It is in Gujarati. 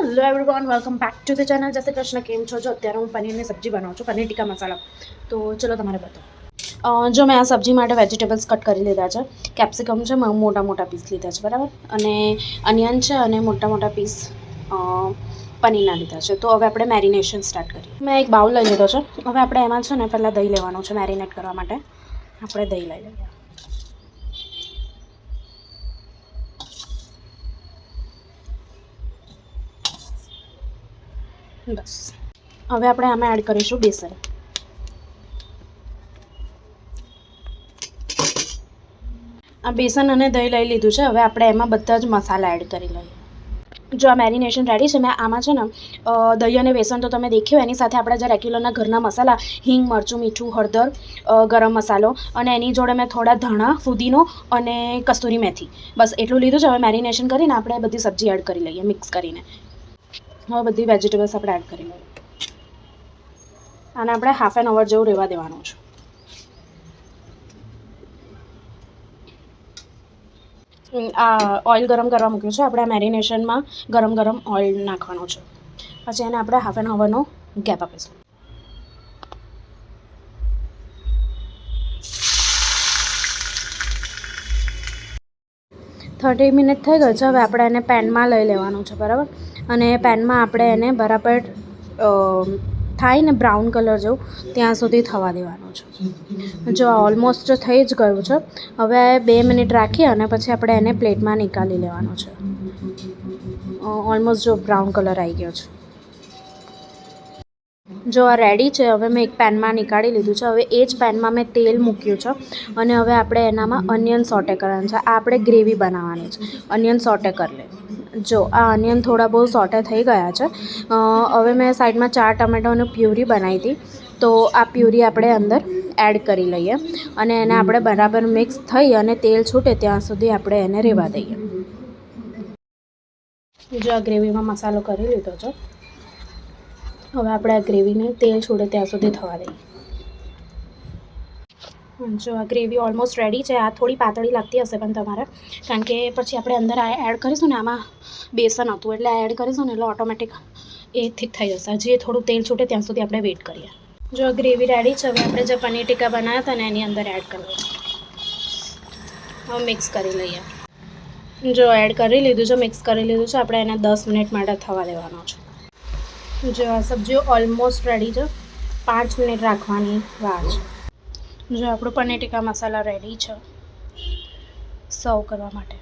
Hello everyone, welcome back to the channel. જય શ્રી કૃષ્ણ. કેમ છો? જો અત્યારે હું પનીરની સબ્જી બનાવું છું, પનીર ટીકા મસાલા. તો ચલો તમારે બતાવો. જો મેં આ સબ્જી માટે વેજીટેબલ્સ કટ કરી લીધા છે. કેપ્સિકમ છે, મોટા મોટા પીસ લીધા છે, બરાબર, અને અનિયન છે, અને મોટા મોટા પીસ પનીરના લીધા છે. તો હવે આપણે મેરિનેશન સ્ટાર્ટ કરીએ. મેં એક બાઉલ લઈ લીધો છે. હવે આપણે એમાં છે ને પહેલાં દહીં લેવાનું છે. મેરિનેટ કરવા માટે આપણે દહીં લઈ લઈએ. બસ. હવે આપણે આમાં એડ કરીશું બેસન. આ બેસન અને દહીં લઈ લીધું છે. હવે આપણે એમાં બધા જ મસાલા એડ કરી લઈએ. જો આ મેરિનેશન રેડી છે. મેં આમાં છે ને દહીં અને બેસન તો તમે દેખ્યું, એની સાથે આપણા જે રેગ્યુલરના ઘરના મસાલા હિંગ, મરચું, મીઠું, હળદર, ગરમ મસાલો, અને એની જોડે મેં થોડા ધાણા, ફુદીનો અને કસ્તુરી મેથી, બસ એટલું લીધું છે. હવે મેરિનેશન કરીને આપણે બધી સબ્જી એડ કરી લઈએ, મિક્સ કરીને. હવે બધી વેજીટેબલ્સ આપણે એડ કરી લઈએ. અને આપણે હાફ એન અવર જેવું રહેવા દેવાનું છે. આ ઓઇલ ગરમ કરવા મૂક્યું છે. આપણે મેરિનેશનમાં ગરમ ઓઇલ નાખવાનું છે. પછી એને આપણે હાફ એન અવરનો ગેપ આપીશું. થર્ટી મિનિટ થઈ ગઈ છે. હવે આપણે એને પેનમાં લઈ લેવાનું છે, બરાબર, અને પેનમાં આપણે એને બરાબર થાય ને બ્રાઉન કલર જેવું ત્યાં સુધી થવા દેવાનું છે. જો ઓલમોસ્ટ થઈ જ ગયું છે. હવે 2 મિનિટ રાખી અને પછી આપણે એને પ્લેટમાં નીકાળી લેવાનું છે. ઓલમોસ્ટ જો બ્રાઉન કલર આવી ગયો છે. જો આ રેડી છે. હવે મેં એક પેનમાં નીકાળી લીધું છે. હવે એ જ પેનમાં મેં તેલ મૂક્યું છે, અને હવે આપણે એનામાં અનિયન સોટે કરવાનું છે. આ આપણે ગ્રેવી બનાવવાની છે. અનિયન સોટે કરી લે. જો આ અનિયન થોડા બહુ સોટે થઈ ગયા છે. હવે મેં સાઈડમાં 4 ટમેટોની પ્યુરી બનાવી હતી. તો આ પ્યુરી આપણે અંદર એડ કરી લઈએ, અને એને આપણે બરાબર મિક્સ થઈ અને તેલ છૂટે ત્યાં સુધી આપણે એને રહેવા દઈએ. જો આ ગ્રેવીમાં મસાલો કરી લીધો છે. હવે આપણે આ ગ્રેવીને તેલ છોડે ત્યાં સુધી થવા દઈએ. જો આ ગ્રેવી ઓલમોસ્ટ રેડી છે. આ થોડી પાતળી લાગતી હશે પણ તમારે, કારણ કે પછી આપણે અંદર એડ કરીશું ને, આમાં બેસન હતું એટલે એડ કરીશું ને એટલે ઓટોમેટિક એ થીક થઈ જશે. જે થોડું તેલ છૂટે ત્યાં સુધી આપણે વેઇટ કરીએ. જો ગ્રેવી રેડી છે. હવે આપણે જે પનીર ટીકા બનાવ્યા હતા ને એની અંદર એડ કરી લઈએ. હવે મિક્સ કરી લઈએ. જો એડ કરી લીધું છે, મિક્સ કરી લીધું છે. આપણે એને 10 મિનિટ માટે થવા દેવાનો છે. જો આ સબ્જી ઓલમોસ્ટ રેડી છે. 5 મિનિટ રાખવાની વાર છે. જો આપણું પનીર ટીકા મસાલા રેડી છે સર્વ કરવા માટે.